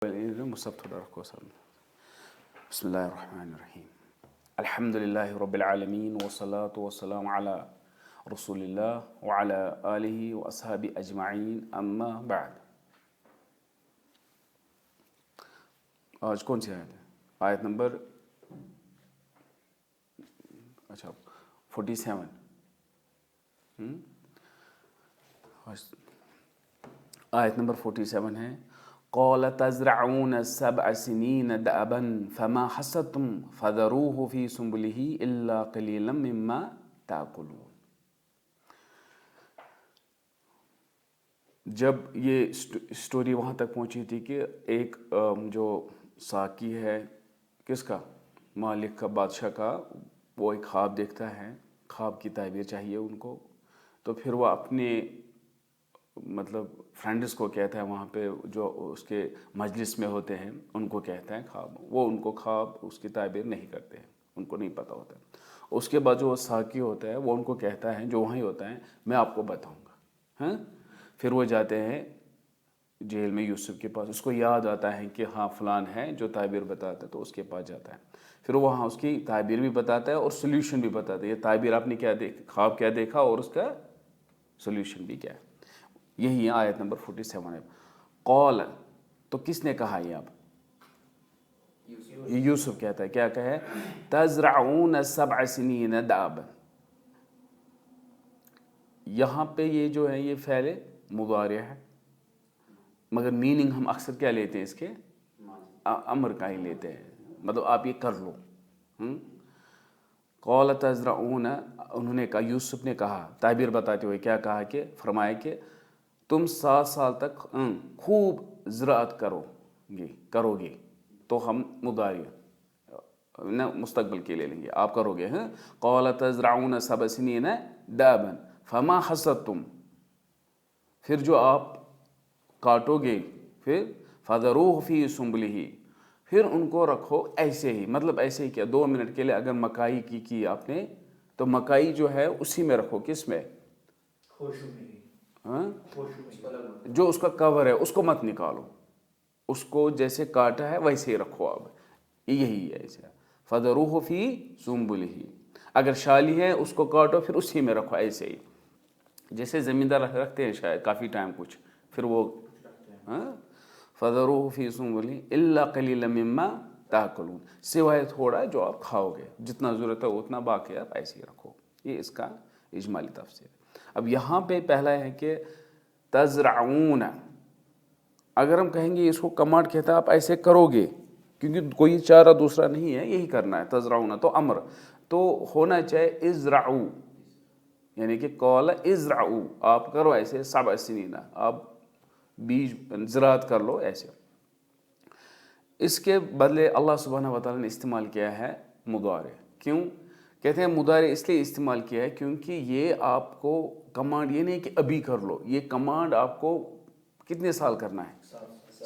مصحف تھوڑا رکھو سامنے. بسم اللہ الرحمن الرحیم. الحمد للہ رب العالمین والصلاة والسلام علی رسول اللہ وعلی آلہ واصحابہ اجمعین اما بعد. آج کون سی آیت ہے؟ آیت نمبر 47. آیت نمبر 47 ہے. قال تزرعون 7 سنين دأبا فما حصدتم فذروه في سنبله إلا قليلا مما تأكلون. جب یہ سٹوری وہاں تک پہنچی تھی کہ ایک جو ساقی ہے کس کا، مالک کا، بادشاہ کا، وہ ایک خواب دیکھتا ہے، خواب کی تعبیر چاہیے ان کو، تو پھر وہ اپنے فرینڈس کو کہتا ہے، وہاں پہ جو اس کے مجلس میں ہوتے ہیں ان کو کہتا ہے خواب. وہ ان کو خواب اس کی تعبیر نہیں کرتے ہیں، ان کو نہیں پتہ ہوتا ہے. اس کے بعد جو ساقی ہوتا ہے وہ ان کو کہتا ہے، جو وہیں ہوتا ہے، میں آپ کو بتاؤں گا. ہاں، پھر وہ جاتے ہیں جیل میں یوسف کے پاس. اس کو یاد آتا ہے کہ ہاں فلان ہے جو تعبیر بتاتا ہے، تو اس کے پاس جاتا ہے. پھر وہاں اس کی تعبیر بھی بتاتا ہے اور سولوشن بھی بتاتا ہے. یہ تعبیر آپ نے کیا دیکھا، خواب کیا دیکھا، اور اس کا سولوشن بھی کیا ہے. یہی ہے آیت نمبر 47 ہے. قول تو کس نے کہا؟ یہ اب یوسف کہتا ہے. کیا کہے؟ تزرعون 7 سنين دأبا. یہاں پہ یہ جو ہے یہ فعل مضارع ہے، مگر میننگ ہم اکثر کیا لیتے ہیں اس کے؟ امر کا ہی لیتے ہیں، مطلب آپ یہ کر لو. قول تزرعون، انہوں نے کہا، یوسف نے کہا، تعبیر بتاتے ہوئے کیا کہا کہ فرمایا کہ تم 7 سال تک خوب زراعت کرو گے. تو ہم مضارع مستقبل کے لے لیں گے، آپ کرو گے. قال تزرعون 7 سنين دأبا فما حصدتم، پھر جو آپ کاٹو گے، پھر فذروه في سنبله، پھر ان کو رکھو ایسے ہی. مطلب ایسے ہی کیا، 2 منٹ کے لیے اگر مکائی کی آپ نے، تو مکائی جو ہے اسی میں رکھو. کس میں؟ جو اس کا کور ہے اس کو مت نکالو، اس کو جیسے کاٹا ہے ویسے ہی رکھو. اب یہی ہے ایسا. فذروه في سنبله، اگر شالی ہے اس کو کاٹو پھر اسی میں رکھو ایسے ہی، جیسے زمیندار رکھتے ہیں شاید کافی ٹائم کچھ، پھر وہ فذروه في سنبله الا قليلا مما تاكلون، سوائے تھوڑا جو آپ کھاؤ گے، جتنا ضرورت ہے اتنا، باقی آپ ایسے ہی رکھو. یہ اس کا اجمالی تفسیر ہے. اب یہاں پہ پہلا ہے کہ تزرعون، اگر ہم کہیں گے اس کو کمانڈ کہتا ہے آپ ایسے کرو گے، کیونکہ کوئی چارہ دوسرا نہیں ہے، یہی کرنا ہے. تزرعون تو امر، تو ہونا چاہے ازرعو، یعنی کہ قول ازرعو، آپ کرو ایسے 7 سنين، آپ بیج زراعت کر لو ایسے. اس کے بدلے اللہ سبحانہ وتعالی نے استعمال کیا ہے مضارع. کیوں کہتے ہیں مضارع؟ اس لیے استعمال کیا ہے کیونکہ یہ آپ کو کمانڈ یہ نہیں کہ ابھی کر لو، یہ کمانڈ آپ کو کتنے سال کرنا ہے؟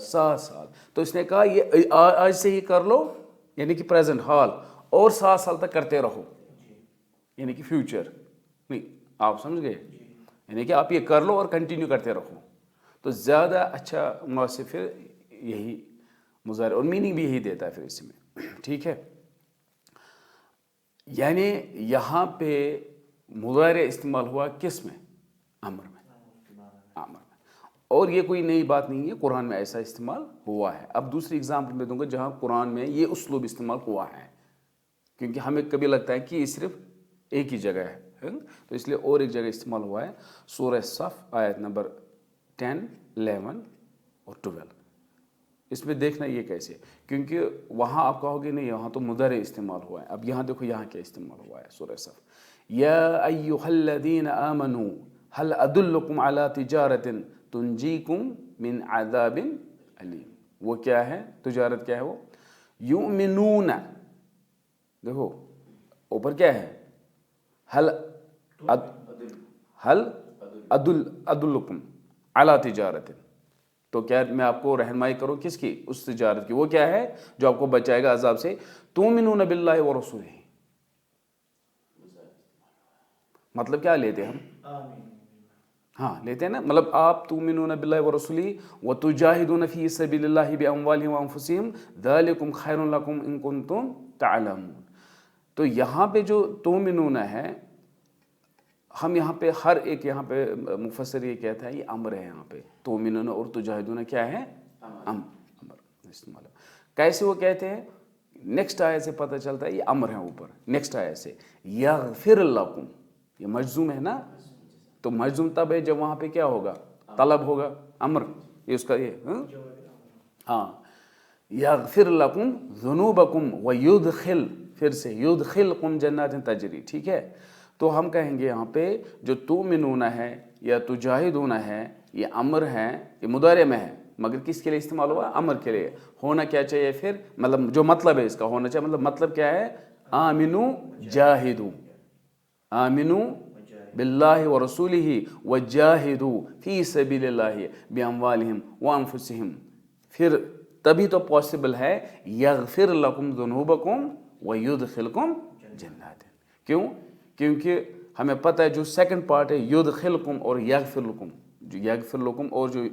7 سال. تو اس نے کہا یہ آج سے ہی کر لو، یعنی کہ پریزنٹ حال، اور 7 سال تک کرتے رہو، یعنی کہ فیوچر نہیں. آپ سمجھ گئے؟ یعنی کہ آپ یہ کر لو اور کنٹینیو کرتے رہو. تو زیادہ اچھا مناسب پھر یہی مضارع، اور میننگ بھی یہی دیتا ہے پھر اس میں. ٹھیک ہے، یعنی یہاں پہ مضارع استعمال ہوا کس میں؟ امر میں. امر میں. اور یہ کوئی نئی بات نہیں ہے، قرآن میں ایسا استعمال ہوا ہے. اب دوسری اگزامپل میں دوں گا جہاں قرآن میں یہ اسلوب استعمال ہوا ہے، کیونکہ ہمیں کبھی لگتا ہے کہ یہ صرف ایک ہی جگہ ہے، تو اس لیے اور ایک جگہ استعمال ہوا ہے. سورہ صف آیت نمبر 10، 11 اور 12. اس میں دیکھنا یہ کیسے، کیونکہ وہاں آپ کہو گے نہیں یہاں تو مضارع استعمال ہوا ہے. اب یہاں دیکھو یہاں کیا استعمال ہوا ہے. سورہ صف، یا ایھا الذین آمنوا هل ادلکم علی تجارۃ تنجیکم من عذاب علیم. وہ کیا ہے تجارت؟ کیا ہے وہ؟ یؤمنون، دیکھو اوپر کیا ہے؟ هل ادلکم علی تجارت، تو کیا میں آپ کو رہنمائی کروں کس کی؟ اس تجارت کی. وہ کیا ہے جو آپ کو بچائے گا عذاب سے؟ تؤمنون باللہ ورسولہ. مطلب کیا لیتے ہم؟ हाँ लेते हैं ना, मतलब आप तुमिनून बिल्लाहि व रसूलिही व तुजाहिदून फी सबीलिल्लाहि बिअमवालिहिम व अनफुसिहिम ज़ालिकुम खैरुन लकुम इन कुंतुम तअलमून। तो यहाँ पे जो तुमिनून है, हम यहाँ पे हर एक, यहाँ पे मुफस्सिर ये कहता है ये अम्र है। यहाँ पे तुमिनून और तुजाहिदून क्या है? अम्र इस्तेमाल। कैसे वो कहते हैं? नेक्स्ट आयत से पता चलता है ये अम्र है ऊपर। नेक्स्ट आयत से यगफिर लकुम, ये मजजूम है ना, तो मजजूम तब है जब वहाँ पे क्या होगा? तलब होगा, अम्र, ये उसका ये हाँ। यगफिर लकुम ज़ुनूबकुम व युदखिल, फिर से युदखिलकुम जन्नातिन तजरी, ठीक है। तो हम कहेंगे यहाँ पे जो तुमिनूना है या तुजाहिदूना है, ये अम्र है, ये मुदारे में है, मगर किसके लिए इस्तेमाल हुआ? अम्र के लिए। होना क्या चाहिए फिर? मतलब जो मतलब है इसका होना चाहिए, मतलब क्या है? आमिनू जाहिदू, आमिनू बिल्लाहि व रसूलिही व जाहिदू फी सबीलिल्लाहि बिअमवालिहिम व अनफुसिहिम। फिर तभी तो पॉसिबल है यगफिर लकुम ज़ुनूबकुम व युदखिलकुम जन्नातिन। क्यों? क्योंकि हमें पता है जो सेकंड पार्ट है युदखिलकुम और यगफिर लकुम, जो यगफिर लकुम और जो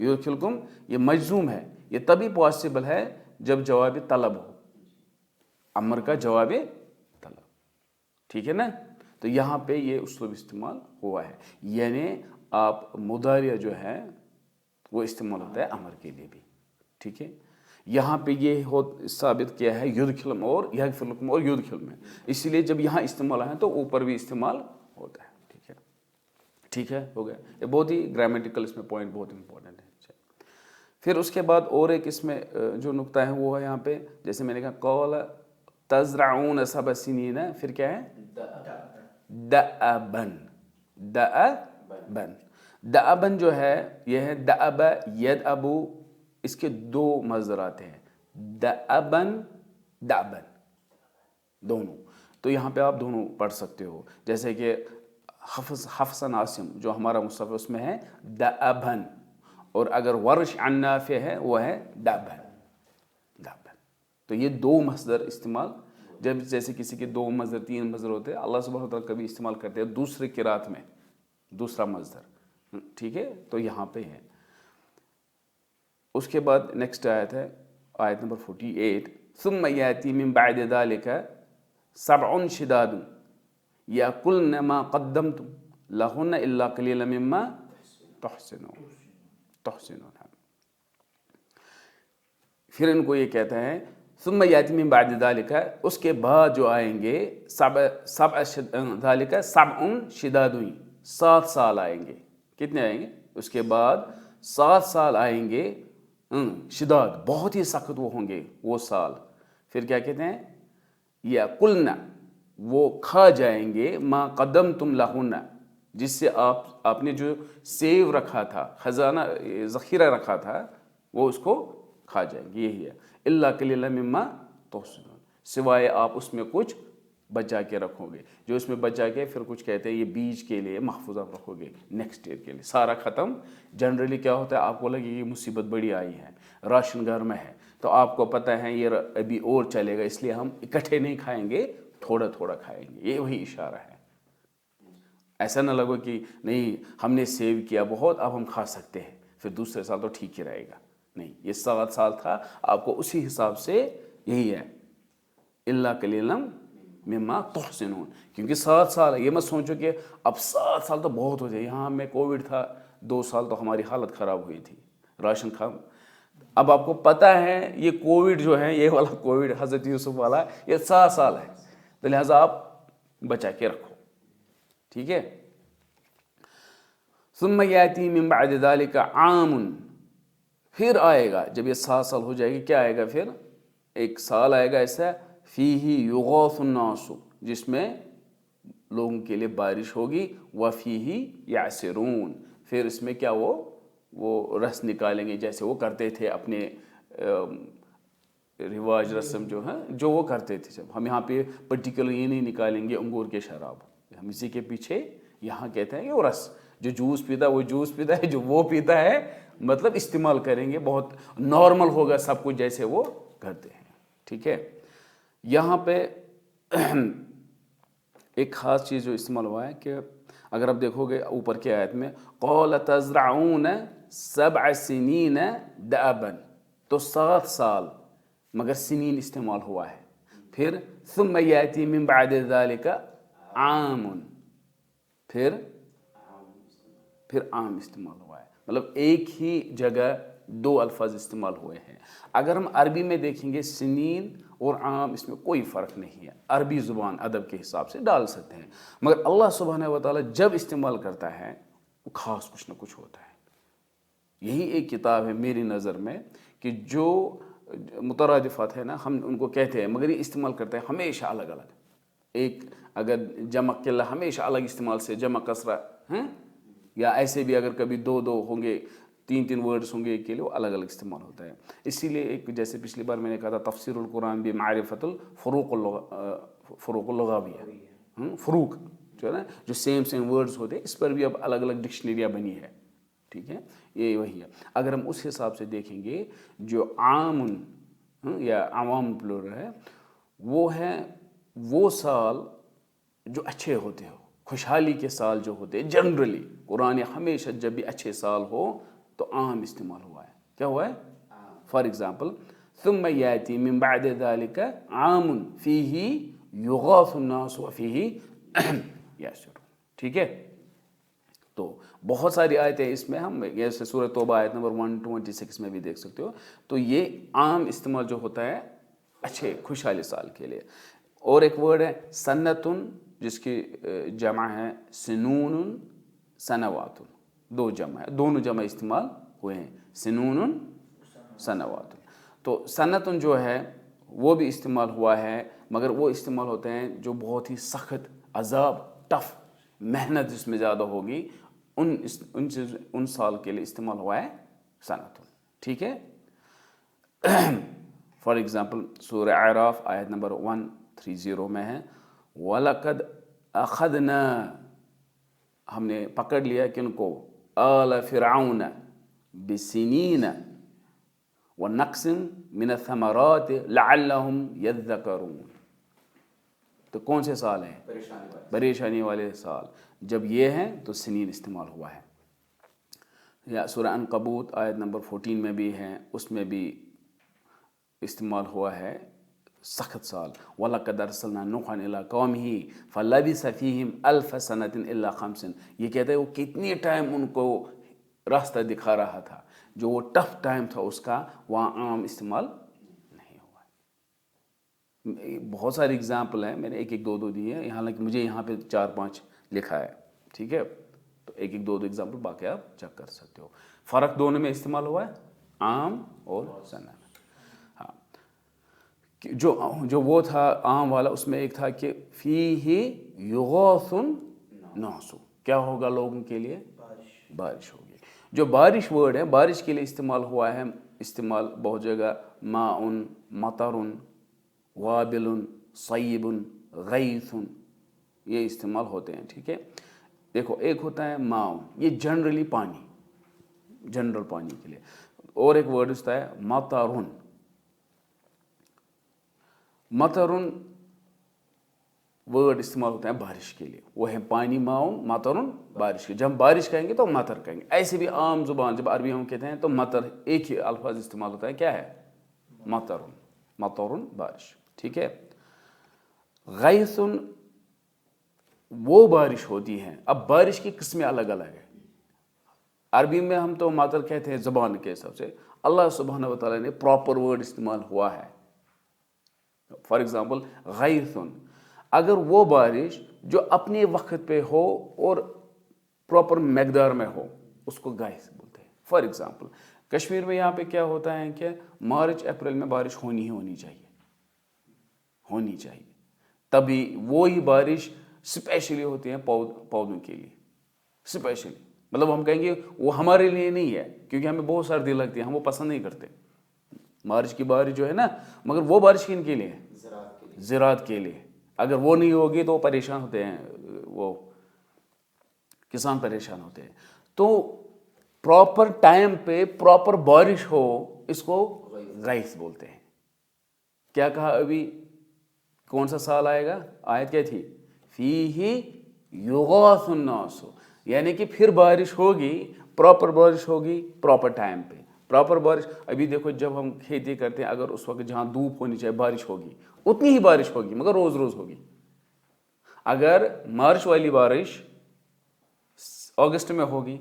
युदखिलकुम, ये मजजूम है। ये तभी पॉसिबल है जब जवाब तलब हो, अमर का जवाब तलब, ठीक है ना। तो यहाँ पे ये उसलूब इस्तेमाल हुआ है, यानी आप मुदारिया जो है वो इस्तेमाल होता है अमर के लिए भी, ठीक है। यहाँ पे ये हो साबित किया है युदखिलम और यगफिरलकुम और युदखिल में, इसीलिए जब यहाँ इस्तेमाल है तो ऊपर भी इस्तेमाल होता है, ठीक है। ठीक है, हो गया। ये बहुत ही ग्रामेटिकल इसमें पॉइंट बहुत इंपॉर्टेंट है। फिर उसके बाद और एक इसमें जो नुक्ता है वो है यहाँ पे, जैसे मैंने कहा कौल तज़रऊन सबअ सिनीन, फिर क्या है? दअबन, दअबन। दअबन जो है ये है दअब यदअबु, इसके दो मज़दर आते हैं, दअबन दअबन दोनों। तो यहाँ पे आप दोनों पढ़ सकते हो, जैसे कि हफ्सन आसिम जो हमारा मुसहफ है उसमें है दअबन, और अगर वर्श अन नाफे है वो है दअबन, दअबन। तो ये दो मसदर इस्तेमाल, जब जैसे किसी के दो मसदर तीन मसदर होते हैं, अल्लाह सुब्हानहू व तआला कभी इस्तेमाल करते हैं दूसरे किरात में दूसरा मसदर, ठीक है। तो यहाँ पे है। उसके बाद नेक्स्ट आयत है आयत नंबर 48, सुम्मा याती मिन बअदि ज़ालिका सबउन शिदादुन याकुल्न मा क़द्दमतुम लहुन्ना इल्ला क़लीलन मिम्मा तुहसिनून। फिर इनको ये कहता है सुम्मा याती मिन बअदि ज़ालिका, उसके बाद जो आएंगे ज़ालिका सबउन शिदादुन, 7 साल आएंगे। कितने आएंगे? उसके बाद 7 साल आएंगे शिदाद, बहुत ही सख्त वो होंगे वो साल। फिर क्या कहते हैं? या कुलना, वो खा जाएंगे मा कदम तुम लहुन्ना, जिससे आपने जो सेव रखा था, खजाना ज़ख़ीरा रखा था, वो उसको खा जाएंगे। यही है इल्ला कलीलन मिम्मा तुहसिनून, सिवाय आप उसमें कुछ बचा के रखोगे, जो उसमें बचा के फिर कुछ कहते हैं ये बीज के लिए महफूज आप रखोगे नेक्स्ट ईयर के लिए, सारा ख़त्म। जनरली क्या होता है, आपको लगे ये मुसीबत बड़ी आई है, राशन घर में है, तो आपको पता है ये अभी और चलेगा, इसलिए हम इकट्ठे नहीं खाएंगे, थोड़ा थोड़ा खाएंगे। ये वही इशारा है। ऐसा ना लगो कि नहीं हमने सेव किया बहुत, अब हम खा सकते हैं, फिर दूसरे साल तो ठीक ही रहेगा। नहीं, ये 7 साल था, आपको उसी हिसाब से यही है इल्ला कलीलन मिम्मा तुहसिनून, क्योंकि 7 साल है। ये मत सोचो कि अब 7 साल तो बहुत हो जाए, यहाँ में कोविड था 2 साल तो हमारी हालत ख़राब हुई थी, राशन खा। अब आपको पता है ये कोविड जो है, ये वाला कोविड हज़रत यूसुफ वाला, ये 7 साल है, तो लिहाजा आप बचा के रखो, ठीक है। सुम्मा याती मिन बअदि ज़ालिका आमुन, फिर आएगा जब ये 7 साल हो जाएगी, क्या आएगा फिर? एक साल आएगा ऐसा, फ़ीही युग़ाथुन नासु, जिसमें लोगों के लिए बारिश होगी, व फ़ीही यासिरून, फिर इसमें क्या वो रस निकालेंगे, जैसे वो करते थे अपने रिवाज रस्म जो है, जो वो करते थे। जब हम यहाँ पे पर्टिकुलर ये नहीं निकालेंगे अंगूर के शराब, हम इसी के पीछे यहाँ कहते हैं कि वो रस, जो जूस पीता है वो जूस पीता है, जो वो पीता है मतलब इस्तेमाल करेंगे, बहुत नॉर्मल होगा सब कुछ जैसे वो करते हैं, ठीक है। यहाँ पे एक ख़ास चीज़ जो इस्तेमाल हुआ है कि اگر آپ دیکھو گے اوپر کی آیت میں قَالَ تَزْرَعُونَ 7 سِنِينَ دَأَبًا، تو 7 سال مگر سنین استعمال ہوا ہے. پھر ثُمَّ يَأْتِي مِن بَعْدِ ذَلِكَ عَامٌ، پھر عام استعمال ہوا ہے. مطلب ایک ہی جگہ 2 الفاظ استعمال ہوئے ہیں. اگر ہم عربی میں دیکھیں گے سنین اور عام اس میں کوئی فرق نہیں ہے، عربی زبان ادب کے حساب سے ڈال سکتے ہیں، مگر اللہ سبحانہ و تعالیٰ جب استعمال کرتا ہے وہ خاص کچھ نہ کچھ ہوتا ہے. یہی ایک کتاب ہے میری نظر میں کہ جو مترادفات ہے نا ہم ان کو کہتے ہیں مگر یہ استعمال کرتے ہیں ہمیشہ الگ الگ. ایک اگر جمع قلہ ہمیشہ الگ استعمال سے جمع کسرہ ہیں، یا ایسے بھی اگر کبھی 2 ہوں گے 3 ورڈز ہوں گے ایک کے لیے وہ الگ الگ استعمال ہوتا ہے. اسی لیے ایک جیسے پچھلی بار میں نے کہا تھا تفسیر القرآن بمعرفت فروق اللغویہ، فروق جو ہے نا جو سیم ورڈز ہوتے ہیں اس پر بھی اب الگ الگ ڈکشنریاں بنی ہے. ٹھیک ہے، یہ وہی ہے. اگر ہم اس حساب سے دیکھیں گے جو عام یا عوام پلورل ہے وہ ہے وہ سال جو اچھے ہوتے ہو، خوشحالی کے سال جو ہوتے ہیں. جنرلی قرآن ہمیشہ جب بھی اچھے سال ہو تو عام استعمال ہوا ہے. کیا ہوا ہے؟ فار ایگزامپل ثم یاتی من بعد ذلك عام فیہ یغاث الناس وفیہ یعصرون. ٹھیک ہے، تو بہت ساری آیتیں اس میں ہم جیسے سورہ توبہ آیت نمبر 126 میں بھی دیکھ سکتے ہو. تو یہ عام استعمال جو ہوتا ہے اچھے خوشحالی سال کے لیے. اور ایک ورڈ ہے سنتن جس کی جمع ہے سنون سنوات، 2 جمع ہے، دونوں جمع استعمال ہوئے ہیں سنون سنوات. تو سنتن جو ہے وہ بھی استعمال ہوا ہے مگر وہ استعمال ہوتے ہیں جو بہت ہی سخت عذاب ٹف محنت جس میں زیادہ ہوگی ان سال کے لیے استعمال ہوا ہے سنتن. ٹھیک ہے، فار ایگزامپل سورہ اعراف آیت نمبر 130 میں ہے وَلَقَدْ أَخَذْنَا، ہم نے پکڑ لیا کن کو، آل فرعون بسنین ونقص من الثمرات لعلهم يذكرون. تو کون سے سال ہیں؟ پریشانی والے سال. جب یہ ہیں تو سنین استعمال ہوا ہے. یا سورہ عنکبوت آیت نمبر 14 میں بھی ہے، اس میں بھی استعمال ہوا ہے سخت سال. وَلَقَدْ أَرْسَلْنَا نُوحًا إِلَىٰ قَوْمِهِ فَلَبِثَ فِيهِمْ أَلْفَ سَنَةٍ إِلَّا 50. یہ کہتے ہیں وہ کتنی ٹائم ان کو راستہ دکھا رہا تھا، جو وہ ٹف ٹائم تھا اس کا وہاں عام استعمال نہیں ہوا ہے. بہت ساری اگزامپل ہیں، میں نے ایک 2 دی ہے، حالانکہ مجھے یہاں پہ 4-5 لکھا ہے. ٹھیک ہے، تو ایک 2 اگزامپل باقی آپ چیک کر سکتے ہو. فرق دونوں میں استعمال ہوا ہے عام اور سنت. جو وہ تھا عام والا اس میں ایک تھا کہ فیہ یغاث الناس، کیا ہوگا لوگوں کے لیے؟ بارش ہوگی. جو بارش ورڈ ہے بارش کے لیے استعمال ہوا ہے، استعمال بہت جگہ ماء مطر وابل صیب غیث یہ استعمال ہوتے ہیں. ٹھیک ہے، دیکھو ایک ہوتا ہے ماء، یہ جنرلی پانی، جنرل پانی کے لیے. اور ایک ورڈ ہوتا ہے مطرن. مطرن ورڈ استعمال ہوتا ہے بارش کے لیے، وہ ہے پانی ماؤن مطرن بارش کے. جب ہم بارش کہیں گے تو مطر کہیں گے. ایسے بھی عام زبان جب عربی ہم کہتے ہیں تو مطر ایک ہی الفاظ استعمال ہوتا ہے، کیا ہے؟ مطرن، مطرن بارش. ٹھیک ہے، غیثن وہ بارش ہوتی ہے. اب بارش کی قسمیں الگ الگ ہیں. عربی میں ہم تو مطر کہتے ہیں زبان کے حساب سے، اللہ سبحانہ و تعالیٰ نے پراپر ورڈ استعمال ہوا ہے. فار ایگزامپل غیثن، اگر وہ بارش جو اپنے وقت پہ ہو اور پراپر مقدار میں ہو اس کو غیث بولتے ہیں. فار ایگزامپل کشمیر میں یہاں پہ کیا ہوتا ہے کہ مارچ اپریل میں بارش ہونی چاہیے، تبھی وہی بارش اسپیشلی ہوتی ہے پودوں کے لیے. اسپیشلی مطلب ہم کہیں گے وہ ہمارے لیے نہیں ہے کیونکہ ہمیں بہت سردی لگتی ہے، ہم وہ پسند نہیں کرتے مارچ کی بارش جو ہے نا، مگر وہ بارش کن کے لیے ہے؟ زراعت کے لیے. اگر وہ نہیں ہوگی تو وہ پریشان ہوتے ہیں، وہ کسان پریشان ہوتے ہیں. تو پراپر ٹائم پہ پراپر بارش ہو اس کو غیث بولتے ہیں. کیا کہا ابھی؟ کون سا سال آئے گا؟ آیت کیا تھی؟ فیہ युगास उन्नास, यानी कि फिर बारिश होगी, प्रॉपर बारिश होगी प्रॉपर टाइम पे, प्रॉपर बारिश। अभी देखो जब हम खेती करते हैं, अगर उस वक्त जहाँ धूप होनी चाहिए बारिश होगी, उतनी ही बारिश होगी, मगर रोज रोज होगी। अगर मार्च वाली बारिश अगस्त में होगी,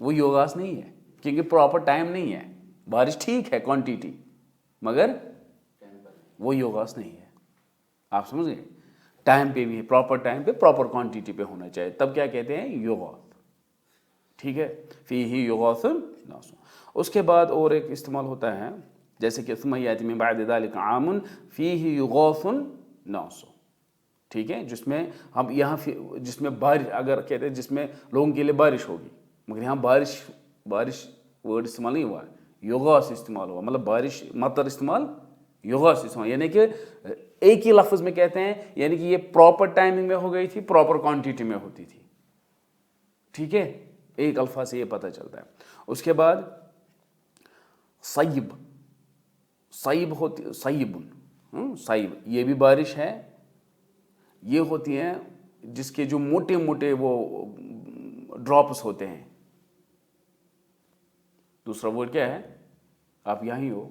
वो योगास नहीं है, क्योंकि प्रॉपर टाइम नहीं है। बारिश ठीक है क्वांटिटी, मगर वो योगास नहीं है। आप समझ गए? टाइम पे भी, प्रॉपर टाइम पे प्रॉपर क्वांटिटी पे होना चाहिए, तब क्या कहते हैं? योगास। ठीक है, फीही युगासुन नासु। उसके बाद और एक इस्तेमाल होता है, जैसे कि सुम्मा याति मिन बअदि ज़ालिका आमुन फीही युगासुन नासु। ठीक है, जिसमें हम यहाँ जिसमें बारिश, अगर कहते हैं जिसमें लोगों के लिए बारिश होगी, मगर यहाँ बारिश वर्ड इस्तेमाल नहीं हुआ, युगास इस्तेमाल हुआ, मतलब बारिश मतर इस्तेमाल, युगास इस्तेमाल, यानी कि एक ही लफ्ज़ में कहते हैं, यानी कि ये प्रॉपर टाइमिंग में हो गई थी, प्रॉपर क्वांटिटी में होती थी। ठीक है, एक अल्फा से ये पता चलता है। उसके बाद सईब, सईब होती, सईबुन, सईब ये भी बारिश है। ये होती हैं जिसके जो मोटे मोटे वो ड्रॉप्स होते हैं। दूसरा वर्ड क्या है? आप यहाँ ही हो।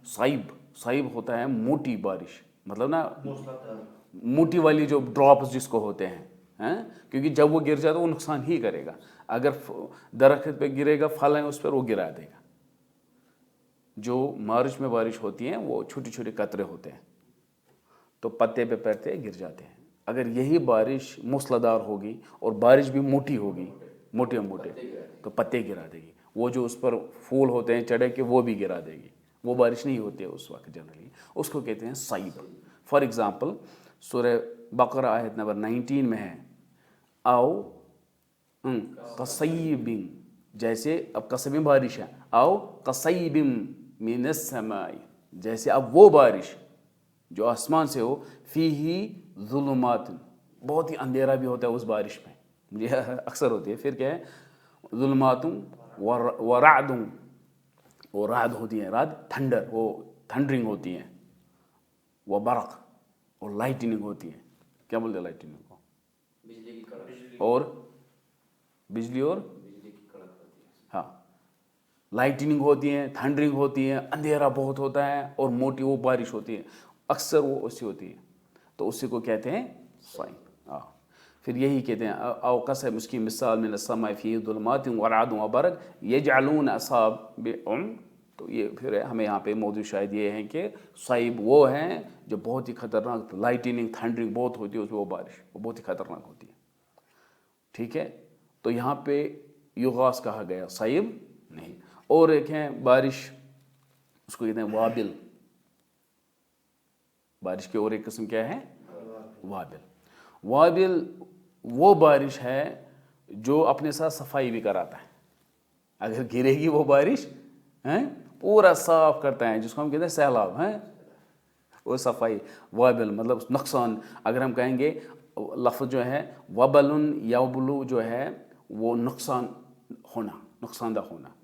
साइब, साइब होता है मोटी बारिश, मतलब ना मोटी वाली जो ड्रॉप्स जिसको होते हैं, क्योंकि जब वो गिर जाए तो वो नुकसान ही करेगा। अगर दरख्त पे गिरेगा, फल है उस पर, वो गिरा देगा। जो मार्च में बारिश होती है वो छोटे छोटे कतरे होते हैं, तो पत्ते पे पड़ते गिर जाते हैं। अगर यही बारिश मूसलाधार होगी और बारिश भी मोटी होगी, मोटे मोटे, तो पत्ते गिरा देगी। वो जो उस पर फूल होते हैं चढ़े के, वो भी गिरा देगी। वो बारिश नहीं होती है उस वक्त जनरली, उसको कहते हैं साइब। फॉर एग्जांपल सूरह बकरा आयत नंबर 19 में है, आओ कसय्यिबिन, जैसे अब कसम बारिश है, आओ कसय्यिबिन मिनस समाई, जैसे अब वो बारिश जो आसमान से हो, फीही ज़ुलुमात, बहुत ही अंधेरा भी होता है उस बारिश में, मुझे अक्सर होती है। फिर क्या है? ज़ुलुमातुं व रादुं, वो राद होती है, राद थंडर, वो थंडरिंग होती है। वह बरक़, और लाइटनिंग होती है। क्या बोलते हैं लाइटनिंग को? बिजली की कड़क, और बिजली और बिजली की कड़क होती है। हाँ, लाइटनिंग होती है, थंडरिंग होती है, अंधेरा बहुत होता है और मोटी वो बारिश होती है, अक्सर वो उससे होती है, तो उसी को कहते हैं साइन। फिर यही कहते हैं अवकस है उसकी मिसाल में नस्समाई फी ज़ुलुमातिन व राअदुन व बरक़ यजअलून असाबिअहुम। तो ये फिर हमें यहाँ पे मौजूद शायद ये है कि साइब वो हैं जो बहुत ही खतरनाक, लाइटनिंग थंडरिंग बहुत होती है उसमें, वो बारिश वो बहुत ही खतरनाक होती है। ठीक है, तो यहाँ पे युगास कहा गया, साइब नहीं। और एक है बारिश, उसको कहते हैं वाबिल। बारिश की और एक किस्म क्या है? वाबिल। वाबिल वो बारिश है जो अपने साथ सफाई भी कराता है। अगर गिरेगी वो बारिश पूरा साफ करता है, जिसको हम कहते हैं सैलाब, वो सफाई। वाबिल मतलब नुकसान, अगर हम कहेंगे लफ्ज़ जो है वबलुन यबलु, जो है वो नुकसान होना, नुकसानदा होना,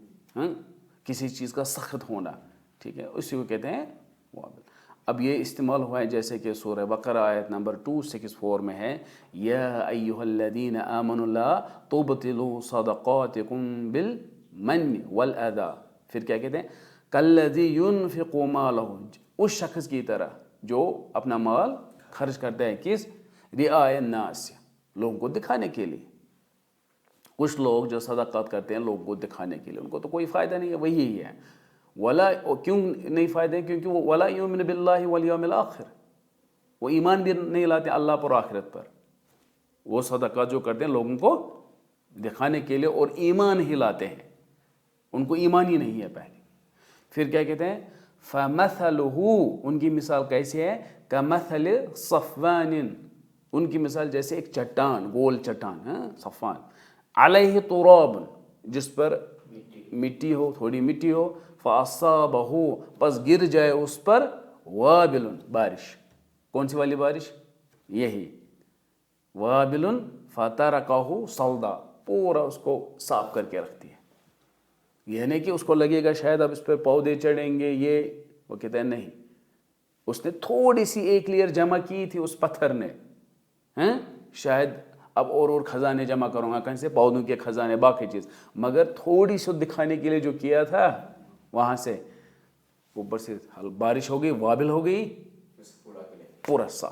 किसी चीज़ का सख्त होना। ठीक है, उसी को कहते हैं वाबिल। अब ये इस्तेमाल हुआ है जैसे कि सूरह बकरा आयत नंबर 264 में है, या अय्युहल्लज़ीना आमनु ला तुबतिलू सदक़ातिकुम बिल मन्नि वल अज़ा। फिर क्या कहते हैं? कल्लज़ी युनफ़िक़ु मालहु, उस शख्स की तरह जो अपना माल खर्च करता है, किस? रिआयन नास, लोगों को दिखाने के लिए। कुछ लोग जो सदाक़ात करते हैं लोगों को दिखाने के लिए, उनको तो कोई फ़ायदा नहीं है, वही है। वला, क्यों नहीं फ़ायदे? क्योंकि वो वला युमिनु बिल्लाहि वल यौमिल आखिर, वो ईमान भी नहीं लाते अल्लाह पर आखिरत पर। वो सदाक़ात जो करते हैं लोगों को दिखाने के लिए और ईमान ही लाते हैं, उनको ईमान ही नहीं है पहले। फिर क्या कहते हैं? फमसलुहु, उनकी मिसाल कैसी है? कमसल सफ़वानिन, उनकी मिसाल जैसे एक चट्टान, गोल चट्टान, सफ़ान, अलैहि तुराब, जिस पर मिट्टी हो, थोड़ी मिट्टी हो, फ़असाबहु, बस गिर जाए उस पर, वाबिलुन, बारिश। कौन सी वाली बारिश? यही वाबिलुन फ़तरकहु सल्दा, पूरा उसको साफ करके रखती है। यह नहीं कि उसको लगेगा शायद अब इस पर पौधे चढ़ेंगे, ये वो कहते हैं नहीं, उसने थोड़ी सी एक लेयर जमा की थी उस पत्थर ने, ہیں شاید اب اور خزانے جمع کروں گا کہیں سے, پودوں کے خزانے, باقی چیز, مگر تھوڑی سی دکھانے کے لیے جو کیا تھا وہاں سے اوپر سے بارش ہو گئی, وابل ہو گئی, پورا صاف.